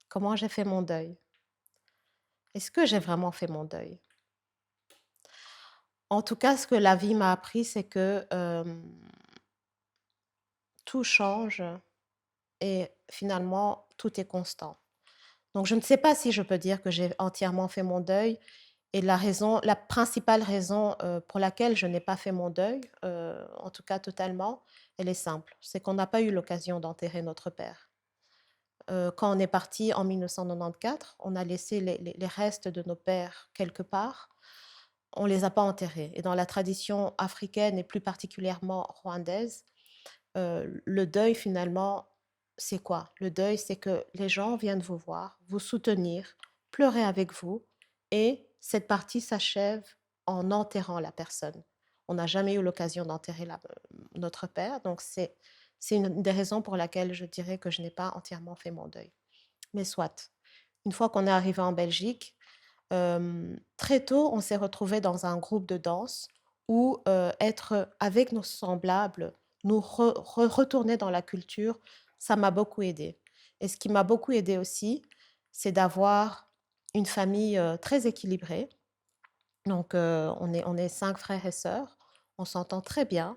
Comment j'ai fait mon deuil? Est-ce que j'ai vraiment fait mon deuil? En tout cas, ce que la vie m'a appris, c'est que, tout change et finalement tout est constant. Donc je ne sais pas si je peux dire que j'ai entièrement fait mon deuil et la principale raison, pour laquelle je n'ai pas fait mon deuil, en tout cas totalement, elle est simple. C'est qu'on n'a pas eu l'occasion d'enterrer notre père. Quand on est parti en 1994, on a laissé les restes de nos pères quelque part. On les a pas enterrés et dans la tradition africaine et plus particulièrement rwandaise, le deuil finalement, c'est quoi? Le deuil, c'est que les gens viennent vous voir, vous soutenir, pleurer avec vous et cette partie s'achève en enterrant la personne. On n'a jamais eu l'occasion d'enterrer notre père, donc c'est une des raisons pour laquelle je dirais que je n'ai pas entièrement fait mon deuil. Mais soit. Une fois qu'on est arrivé en Belgique, très tôt, on s'est retrouvés dans un groupe de danse où, être avec nos semblables, nous retourner dans la culture, ça m'a beaucoup aidée et ce qui m'a beaucoup aidée aussi, c'est d'avoir une famille, très équilibrée. Donc, on est 5 frères et sœurs, on s'entend très bien.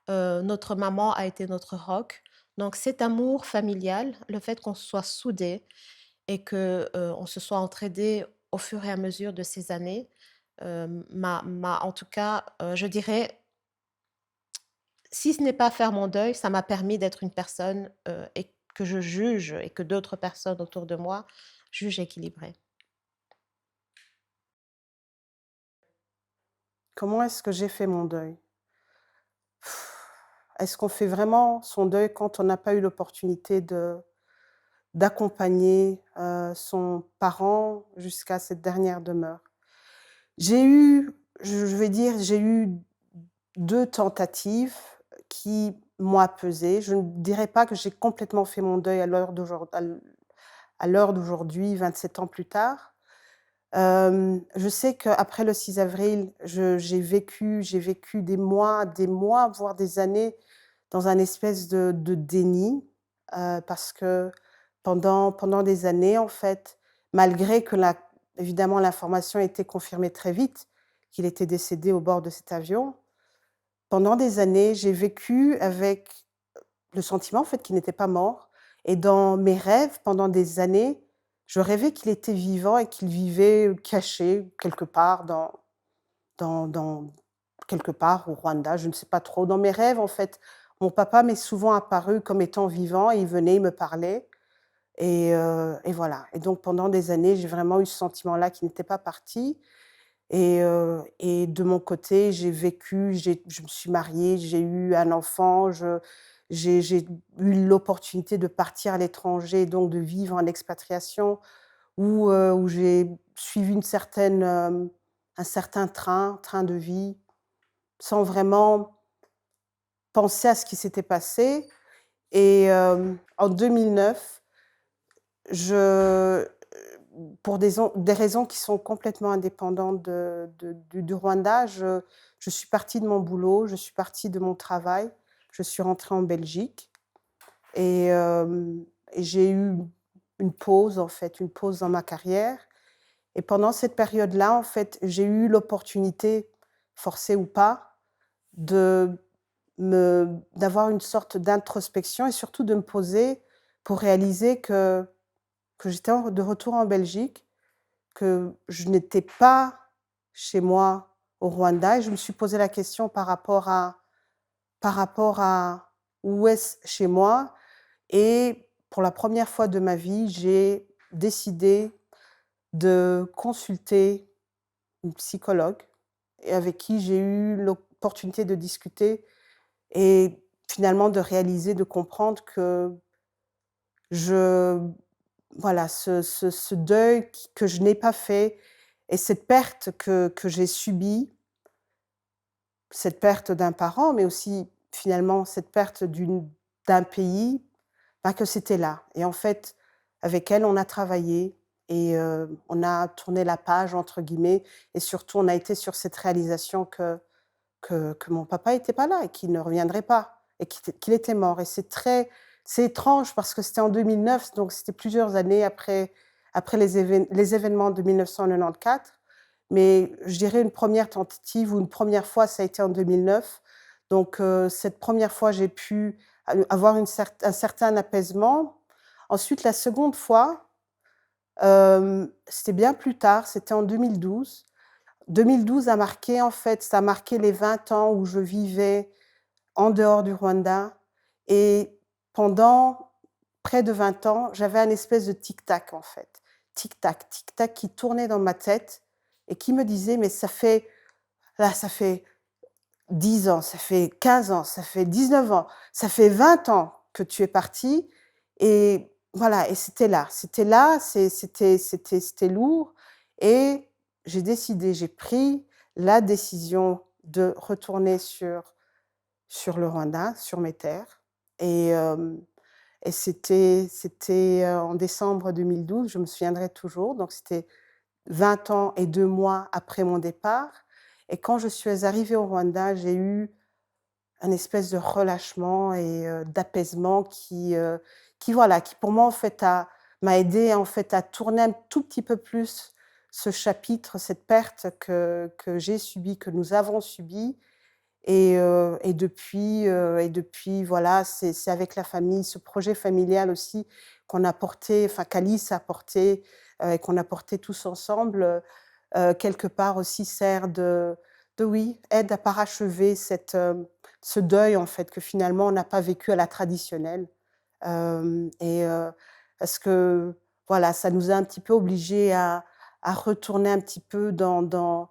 Notre maman a été notre rock. Donc cet amour familial, le fait qu'on soit soudés et que, on se soit entraidés au fur et à mesure de ces années, m'a en tout cas, je dirais, si ce n'est pas faire mon deuil, ça m'a permis d'être une personne, et que je juge et que d'autres personnes autour de moi jugent équilibrée. Comment est-ce que j'ai fait mon deuil? Est-ce qu'on fait vraiment son deuil quand on n'a pas eu l'opportunité d'accompagner, son parent jusqu'à cette dernière demeure? J'ai eu, je vais dire, j'ai eu 2 tentatives qui m'ont apaisée. Je ne dirais pas que j'ai complètement fait mon deuil à l'heure d'aujourd'hui, 27 ans plus tard. Je sais qu'après le 6 avril, j'ai vécu des mois, voire des années dans un espèce de déni, parce que pendant des années, en fait, malgré que évidemment l'information a été confirmée très vite, qu'il était décédé au bord de cet avion, pendant des années, j'ai vécu avec le sentiment, en fait, qu'il n'était pas mort et dans mes rêves, pendant des années, je rêvais qu'il était vivant et qu'il vivait caché quelque part dans quelque part au Rwanda, je ne sais pas trop. Dans mes rêves, en fait, mon papa m'est souvent apparu comme étant vivant et il venait, il me parlait et voilà et donc pendant des années, j'ai vraiment eu ce sentiment-là qu'il n'était pas parti et de mon côté, je me suis mariée, j'ai eu un enfant, j'ai eu l'opportunité de partir à l'étranger, donc de vivre en expatriation où j'ai suivi un certain train de vie, sans vraiment penser à ce qui s'était passé et en 2009, je pour des raisons qui sont complètement indépendantes du Rwanda, je suis partie de mon boulot, je suis partie de mon travail, je suis rentrée en Belgique et j'ai eu une pause, en fait, une pause dans ma carrière et pendant cette période-là, en fait, j'ai eu l'opportunité, forcée ou pas, de d'avoir une sorte d'introspection et surtout de me poser pour réaliser que j'étais de retour en Belgique, que je n'étais pas chez moi au Rwanda et je me suis posé la question par rapport à où est-ce chez moi et pour la première fois de ma vie, j'ai décidé de consulter une psychologue et avec qui j'ai eu l'opportunité de discuter et finalement de réaliser, de comprendre que je voilà, ce deuil que je n'ai pas fait et cette perte que j'ai subie, cette perte d'un parent, mais aussi finalement cette perte d'un pays, bah, que c'était là et en fait, avec elle, on a travaillé et on a «tourné la page» entre guillemets et surtout on a été sur cette réalisation que mon papa était pas là et qu'il ne reviendrait pas et qu'il était mort et C'est étrange parce que c'était en 2009, donc c'était plusieurs années après les événements de 1994. Mais je dirais une première tentative ou une première fois, ça a été en 2009. Donc cette première fois, j'ai pu avoir un certain apaisement. Ensuite, la seconde fois, c'était bien plus tard, c'était en 2012. 2012 a marqué en fait, ça a marqué les 20 ans où je vivais en dehors du Rwanda et pendant près de 20 ans, j'avais un espèce de tic-tac en fait. Tic-tac, tic-tac qui tournait dans ma tête et qui me disait: «Mais ça fait là, ça fait 10 ans, ça fait 15 ans, ça fait 19 ans, ça fait 20 ans que tu es parti» et voilà et c'était là, c'était lourd et j'ai pris la décision de retourner sur le Rwanda, sur mes terres et en décembre 2012, je me souviendrai toujours, donc c'était 20 ans et 2 mois après mon départ et quand je suis arrivée au Rwanda, j'ai eu un espèce de relâchement et d'apaisement qui voilà, qui pour moi en fait m'a aidé en fait à tourner un tout petit peu plus ce chapitre, cette perte que j'ai subie, que nous avons subie et depuis voilà, c'est avec la famille, ce projet familial aussi qu'on a porté, enfin qu'Alice a porté, et qu'on a porté tous ensemble, quelque part aussi sert de oui, aide à parachever ce deuil en fait que finalement on n'a pas vécu à la traditionnelle. Parce que voilà, ça nous a un petit peu obligés à retourner un petit peu dans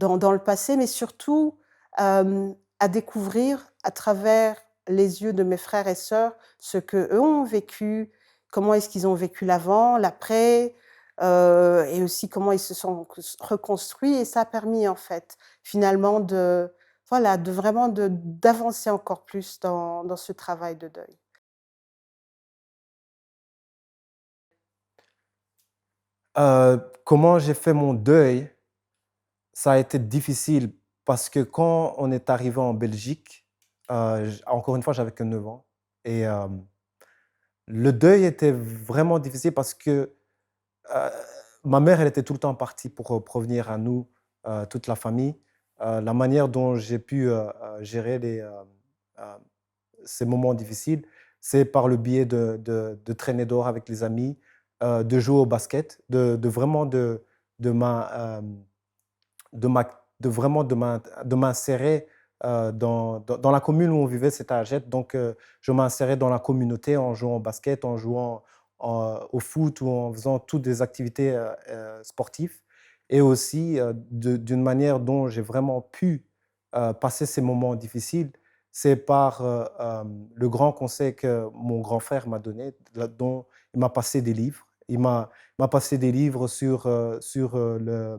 le passé, mais surtout, à découvrir à travers les yeux de mes frères et sœurs ce qu'eux ont vécu, comment est-ce qu'ils ont vécu l'avant, l'après, et aussi comment ils se sont reconstruits et ça a permis en fait, finalement de voilà, de vraiment d'avancer encore plus dans ce travail de deuil. Comment j'ai fait mon deuil? Ça a été difficile parce que quand on est arrivé en Belgique, j encore une fois, j'avais que 9 ans et le deuil était vraiment difficile parce que, heu, ma mère, elle était tout le temps partie pour, revenir à nous, toute la famille. La manière dont j'ai pu, gérer heu, ces moments difficiles, c'est par le biais de traîner dehors avec les amis, de jouer au basket, de vraiment de ma, de ma de vraiment de m'insérer, dans la commune où on vivait, c'était à Gênes, donc je m'insérais dans la communauté en jouant au basket, en jouant au foot ou en faisant toutes des activités, sportives et aussi, d'une manière dont j'ai vraiment pu, passer ces moments difficiles, c'est par, le grand conseil que mon grand frère m'a donné, dont il m'a passé des livres. Il m'a passé des livres sur le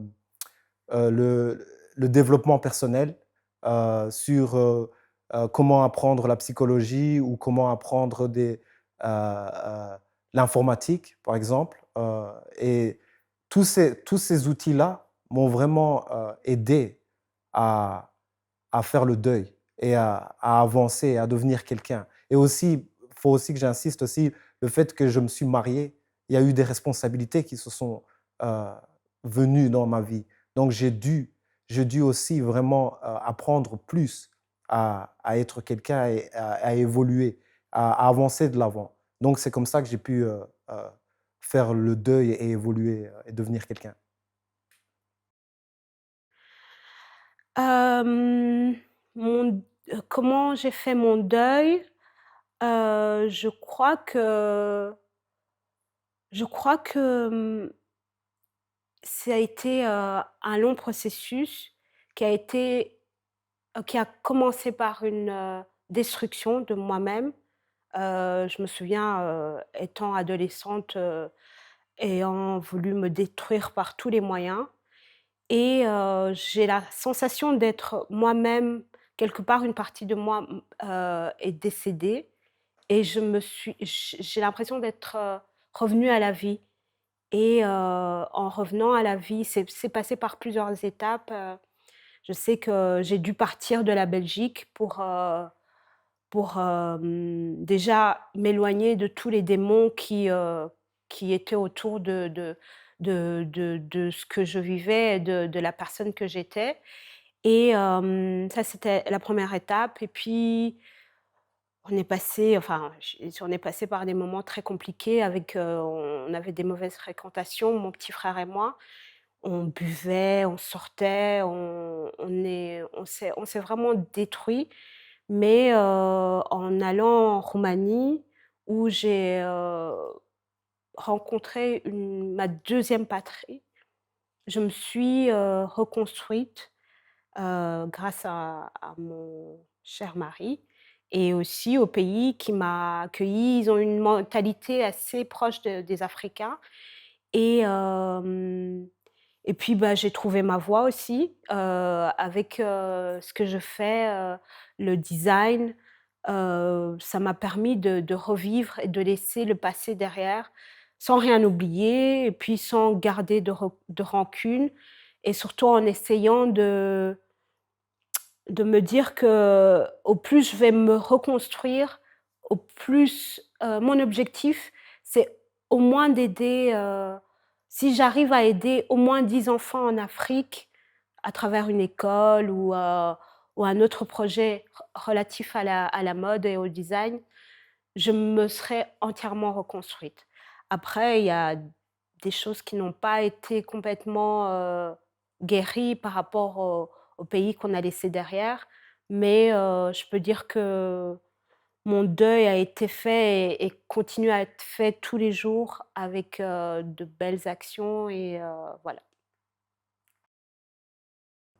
développement personnel, sur, comment apprendre la psychologie ou comment apprendre l'informatique, par exemple, et tous ces outils-là m'ont vraiment, aidé à faire le deuil et à avancer, à devenir quelqu'un et aussi, il faut aussi que j'insiste aussi, le fait que je me suis marié, il y a eu des responsabilités qui se sont, heu, venues dans ma vie. Donc j'ai dû aussi vraiment, apprendre plus à être quelqu'un et à évoluer, à avancer de l'avant. Donc c'est comme ça que j'ai pu, faire le deuil et évoluer, et devenir quelqu'un. Hem, mon comment j'ai fait mon deuil? Je crois que ça a été, un long processus qui a été qui a commencé par une, destruction de moi-même. Je me souviens, étant adolescente, ayant voulu me détruire par tous les moyens et j'ai la sensation d'être moi-même quelque part une partie de moi, est décédée et j'ai l'impression d'être, revenue à la vie et en revenant à la vie, c'est passé par plusieurs étapes, je sais que j'ai dû partir de la Belgique déjà m'éloigner de tous les démons qui étaient autour de ce que je vivais et de la personne que j'étais. Et ça, c'était la première étape. Et puis, on est passé par des moments très compliqués avec, on avait des mauvaises fréquentations, mon petit frère et moi. On buvait, on sortait, on s'est vraiment détruits. Mais en allant en Roumanie où j'ai, rencontré ma deuxième patrie, je me suis, reconstruite, grâce à mon cher mari et aussi au pays qui m'a accueillie. Ils ont une mentalité assez proche des Africains et et puis, bah, j'ai trouvé ma voie aussi, avec, ce que je fais, le design. Ça m'a permis de revivre et de laisser le passé derrière, sans rien oublier et puis sans garder de rancune et surtout en essayant de me dire que au plus je vais me reconstruire, au plus, mon objectif, c'est au moins d'aider, si j'arrive à aider au moins 10 enfants en Afrique à travers une école ou un autre projet relatif à la mode et au design, je me serais entièrement reconstruite. Après, il y a des choses qui n'ont pas été complètement, guéries par rapport au pays qu'on a laissé derrière, mais je peux dire que mon deuil a été fait et continue à être fait tous les jours avec, de belles actions et voilà.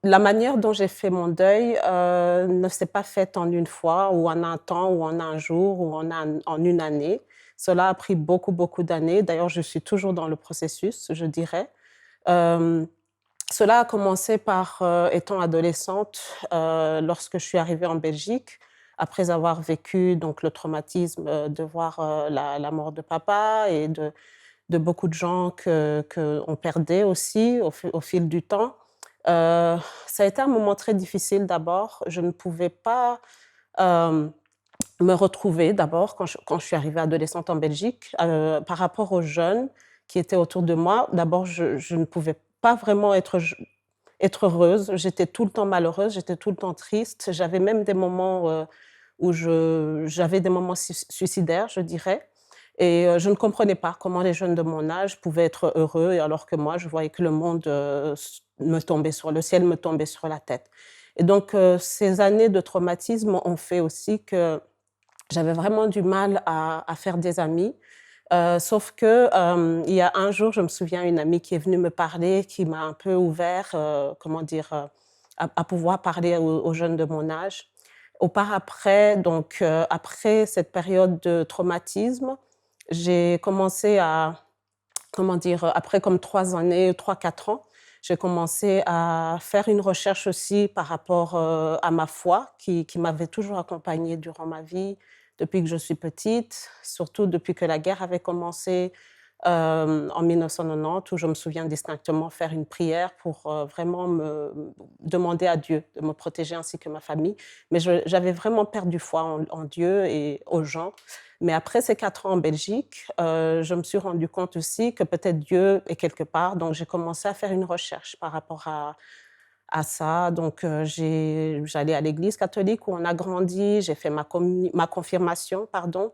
La manière dont j'ai fait mon deuil, ne s'est pas faite en une fois ou en un temps ou en un jour ou en une année. Cela a pris beaucoup, beaucoup d'années. D'ailleurs, je suis toujours dans le processus, je dirais. Hem, Cela a commencé par, étant adolescente, lorsque je suis arrivée en Belgique, après avoir vécu donc le traumatisme, de voir, la mort de papa et de beaucoup de gens que on perdait aussi au fil du temps. Heu, Ça a été un moment très difficile d'abord. Je ne pouvais pas, hem, me retrouver d'abord quand je suis arrivée adolescente en Belgique, par rapport aux jeunes qui étaient autour de moi. D'abord, je ne pouvais pas vraiment être heureuse. J'étais tout le temps malheureuse, j'étais tout le temps triste. J'avais même des moments, où j'avais des moments suicidaires, je dirais. Et je ne comprenais pas comment les jeunes de mon âge pouvaient être heureux et alors que moi, je voyais que le monde, le ciel me tombait sur la tête. Et donc ces années de traumatisme ont fait aussi que j'avais vraiment du mal à faire des amis. Sauf que, il y a un jour, je me souviens, une amie qui est venue me parler, qui m'a un peu ouvert, comment dire? À pouvoir parler aux jeunes de mon âge. Après donc, après cette période de traumatisme, j'ai commencé à, comment dire? Après comme 3 années, 3 4 ans, j'ai commencé à faire une recherche aussi par rapport, à ma foi qui m'avait toujours accompagnée durant ma vie, depuis que je suis petite, surtout depuis que la guerre avait commencé, en 1990 où je me souviens distinctement faire une prière pour, vraiment me demander à Dieu de me protéger ainsi que ma famille. Mais j'avais vraiment perdu foi en Dieu et aux gens. Mais après ces 4 ans en Belgique, je me suis rendu compte aussi que peut-être Dieu est quelque part, donc j'ai commencé à faire une recherche par rapport à ça. Donc j'allais à l'église catholique où on a grandi, j'ai fait ma confirmation, pardon.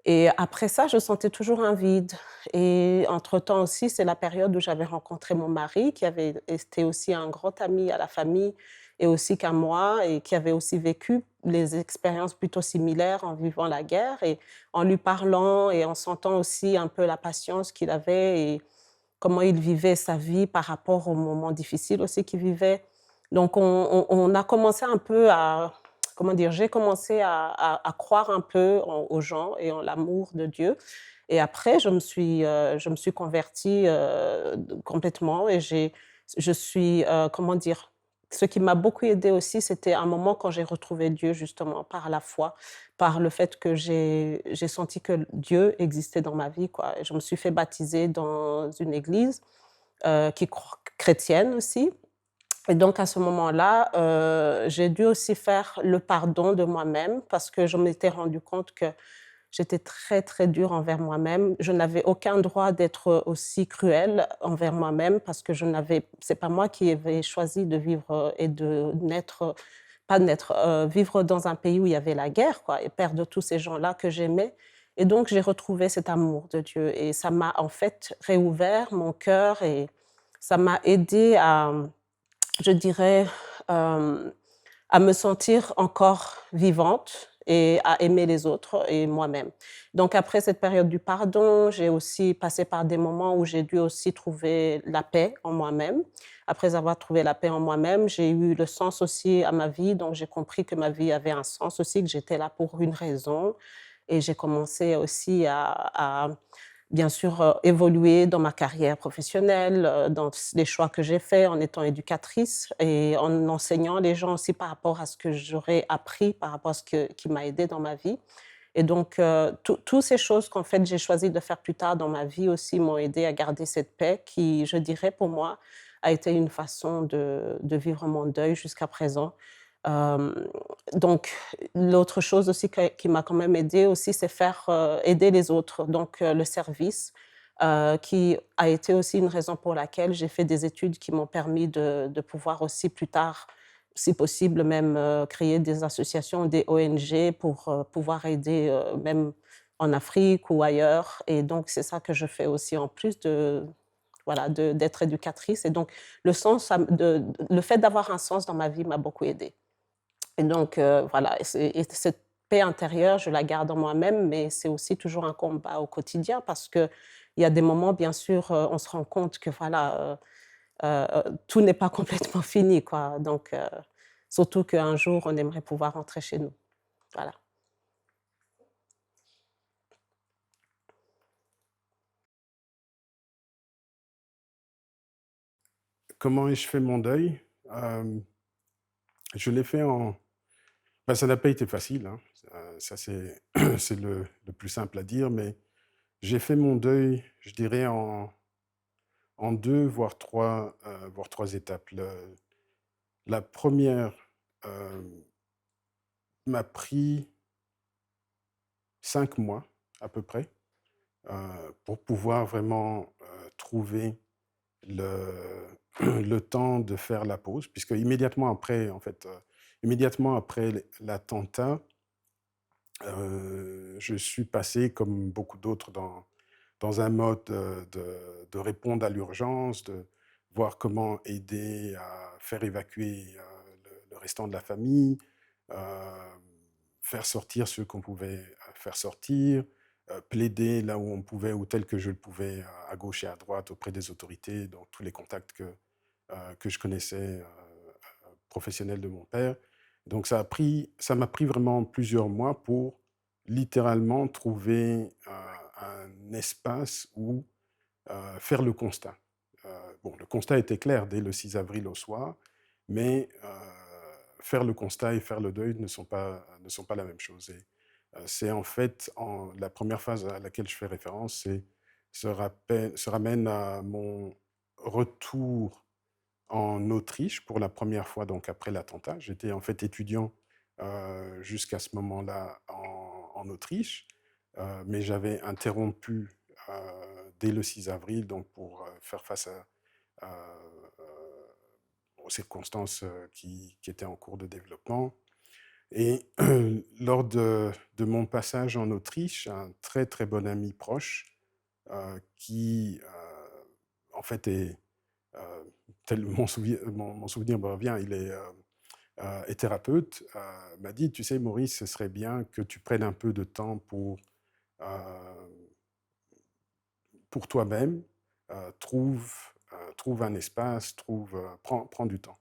Et après ça, je sentais toujours un vide. Et entre-temps aussi, c'est la période où j'avais rencontré mon mari, qui avait été aussi un grand ami à la famille et aussi qu'à moi, et qui avait aussi vécu les expériences plutôt similaires en vivant la guerre. Et en lui parlant et en sentant aussi un peu la patience qu'il avait et comment il vivait sa vie par rapport aux moments difficiles aussi qu'il vivait. Donc on a commencé un peu à, comment dire? J'ai commencé à croire un peu aux gens et en l'amour de Dieu. Et après je me suis convertie, complètement et je suis, comment dire? Ce qui m'a beaucoup aidée aussi, c'était un moment quand j'ai retrouvé Dieu justement par la foi, par le fait que j'ai senti que Dieu existait dans ma vie, quoi. Et je me suis fait baptiser dans une église, qui est chrétienne aussi. Et donc à ce moment-là, j'ai dû aussi faire le pardon de moi-même parce que je m'étais rendu compte que j'étais très, très dure envers moi-même. Je n'avais aucun droit d'être aussi cruelle envers moi-même parce que c'est pas moi qui avais choisi de vivre, et de naître, pas naître, vivre dans un pays où il y avait la guerre, quoi, et perdre tous ces gens-là que j'aimais. Et donc j'ai retrouvé cet amour de Dieu et ça m'a en fait réouvert mon cœur et ça m'a aidée à, je dirais, hem, à me sentir encore vivante et à aimer les autres et moi-même. Donc après cette période du pardon, j'ai aussi passé par des moments où j'ai dû aussi trouver la paix en moi-même. Après avoir trouvé la paix en moi-même, j'ai eu le sens aussi à ma vie, donc j'ai compris que ma vie avait un sens aussi, que j'étais là pour une raison et j'ai commencé aussi à bien sûr, évoluer dans ma carrière professionnelle, dans les choix que j'ai faits en étant éducatrice et en enseignant les gens aussi par rapport à ce que j'aurais appris, par rapport à ce qui m'a aidée dans ma vie. Et donc, tous ces choses qu'en fait j'ai choisi de faire plus tard dans ma vie aussi m'ont aidée à garder cette paix qui, je dirais pour moi, a été une façon de vivre mon deuil jusqu'à présent. Hem, donc l'autre chose aussi qui m'a quand même aidée aussi, c'est faire, aider les autres, donc le service, qui a été aussi une raison pour laquelle j'ai fait des études qui m'ont permis de pouvoir aussi plus tard, si possible même, créer des associations, des ONG pour, pouvoir aider, même en Afrique ou ailleurs et donc c'est ça que je fais aussi en plus de voilà, d'être éducatrice et donc le fait d'avoir un sens dans ma vie m'a beaucoup aidée. Et donc, voilà et cette paix intérieure, je la garde en moi-même, mais c'est aussi toujours un combat au quotidien parce qu'il y a des moments, bien sûr, on se rend compte que voilà, tout n'est pas complètement fini, quoi. Donc, surtout qu'un jour, on aimerait pouvoir rentrer chez nous. Voilà. Comment ai-je fait mon deuil? Je l'ai fait en bah, ça n'a pas été facile, hein, ça c'est c'est le plus simple à dire, mais j'ai fait mon deuil, je dirais en 2 voire 3 étapes. Le La première m'a pris 5 mois à peu près, pour pouvoir vraiment, trouver le le temps de faire la pause puisque immédiatement après, en fait, immédiatement après l'attentat, je suis passé comme beaucoup d'autres dans un mode, de répondre à l'urgence, de voir comment aider à faire évacuer, le restant de la famille, heu, faire sortir ceux qu'on pouvait, faire sortir, plaider là où on pouvait ou tel que je le pouvais, à gauche et à droite auprès des autorités, dans tous les contacts que je connaissais, professionnels de mon père. Donc ça m'a pris vraiment plusieurs mois pour littéralement trouver, un espace où, faire le constat. Bon, le constat était clair dès le 6 avril au soir, mais faire le constat et faire le deuil ne sont pas la même chose et c'est en fait la première phase à laquelle je fais référence, c'est se ramène à mon retour en Autriche pour la première fois donc après l'attentat. J'étais en fait étudiant, jusqu'à ce moment-là en Autriche, mais j'avais interrompu, dès le 6 avril donc pour, faire face à, aux circonstances, qui étaient en cours de développement et lors de mon passage en Autriche, un très, très bon ami proche, qui, en fait mon souvenir me revient, il est thérapeute, m'a dit: «Tu sais Maurice, ce serait bien que tu prennes un peu de temps heu, pour toi-même, trouve un espace, prends du temps».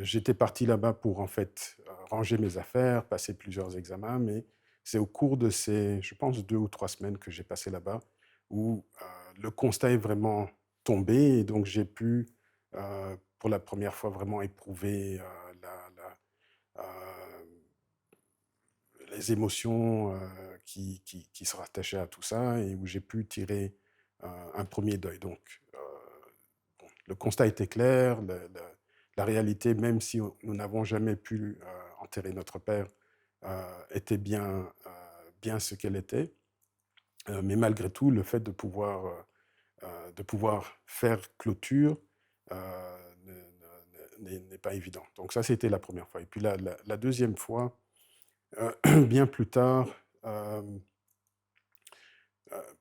J'étais parti là-bas pour en fait, ranger mes affaires, passer plusieurs examens, mais c'est au cours de ces, je pense 2 ou 3 semaines que j'ai passé là-bas où, le constat est vraiment tombé et donc j'ai pu, pour la première fois vraiment éprouver, les émotions, qui se rattachaient à tout ça et où j'ai pu tirer, un 1er deuil donc, bon, le constat était clair, la réalité, même si nous n'avons jamais pu enterrer notre père, était bien ce qu'elle était. Mais malgré tout, le fait de pouvoir faire clôture n'est pas évident. Donc ça, c'était la première fois. Et puis la deuxième fois, bien plus tard,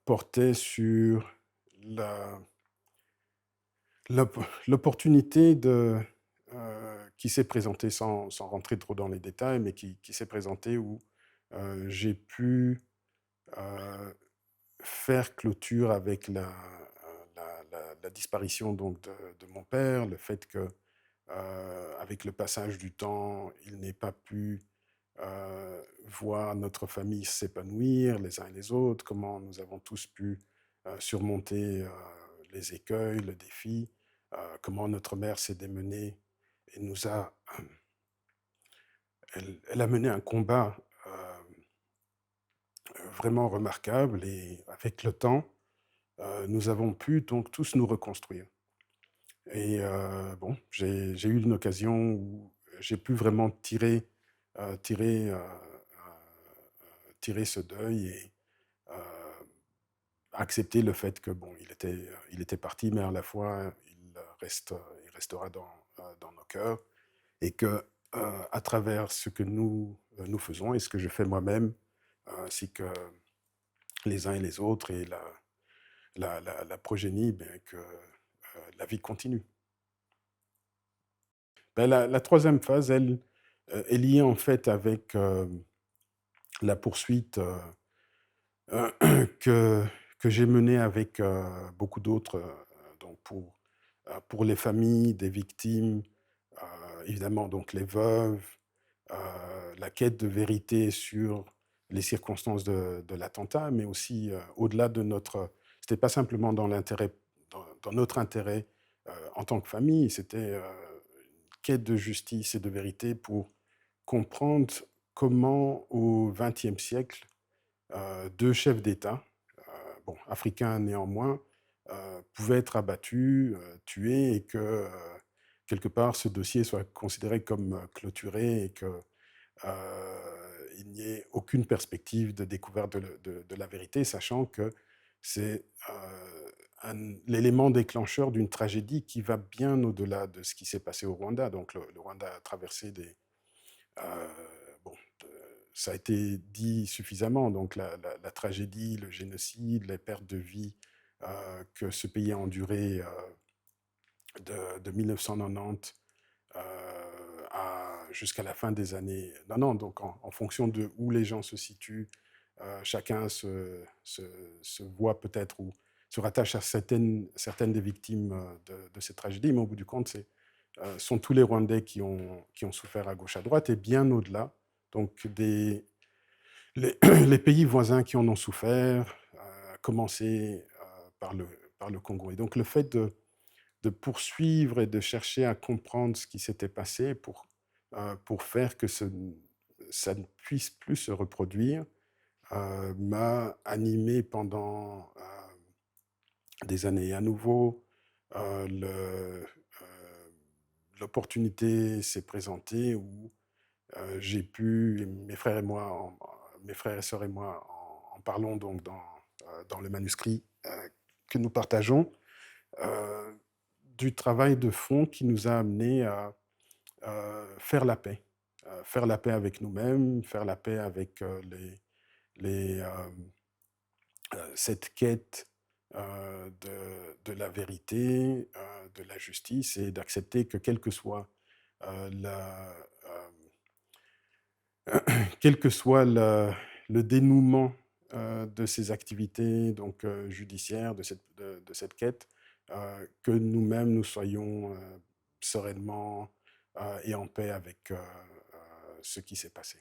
portait sur la l'opportunité qui s'est présentée, sans rentrer trop dans les détails, mais qui s'est présentée où j'ai pu faire clôture avec la disparition donc de mon père, le fait que, avec le passage du temps, il n'ait pas pu voir notre famille s'épanouir les uns et les autres, comment nous avons tous pu surmonter les écueils, le défi, comment notre mère s'est démenée et elle a mené un combat vraiment remarquable, et avec le temps, nous avons pu donc tous nous reconstruire. Et bon, j'ai eu une occasion où j'ai pu vraiment tirer, tirer ce deuil et accepter le fait que bon, il était parti, mais à la fois il restera dans nos cœurs, et que à travers ce que nous faisons et ce que je fais moi-même, c'est que les uns et les autres et la progénie, bien que la vie continue. Ben, la troisième phase, elle, est liée en fait avec la poursuite que, que j'ai menée avec beaucoup d'autres, donc pour les familles des victimes, évidemment donc les veuves, la quête de vérité sur les circonstances de l'attentat, mais aussi au-delà de notre... C'était pas simplement dans dans notre intérêt en tant que famille, c'était une quête de justice et de vérité pour comprendre comment au XXe siècle, deux chefs d'État, bon, africains néanmoins, pouvaient être abattus, tués, et que quelque part ce dossier soit considéré comme clôturé, et que il n'y ait aucune perspective de découverte de la vérité, sachant que c'est l'élément déclencheur d'une tragédie qui va bien au-delà de ce qui s'est passé au Rwanda. Donc le Rwanda a traversé euh, bon, ça a été dit suffisamment, donc la tragédie, le génocide, les pertes de vie que ce pays a enduré de 1990 jusqu'à la fin des années 90. Donc en fonction de où les gens se situent, chacun se voit peut-être ou se rattache à certaines des victimes de cette tragédie, mais au bout du compte, sont tous les Rwandais qui ont souffert à gauche, à droite, et bien au-delà. Donc les pays voisins qui en ont souffert, à commencer par le Congo. Et donc le fait de poursuivre et de chercher à comprendre ce qui s'était passé pour faire que ça ne puisse plus se reproduire, m'a animé pendant des années. Et à nouveau, l'opportunité s'est présentée où j'ai pu, mes frères et sœurs et moi, en parlons donc dans le manuscrit que nous partageons, du travail de fond qui nous a amené à faire la paix. Faire la paix avec nous-mêmes, faire la paix avec cette quête de la vérité, de la justice, et d'accepter que quel que soit quel que soit le dénouement de ces activités donc, judiciaires, de cette quête, que nous-mêmes nous soyons sereinement et en paix avec ce qui s'est passé.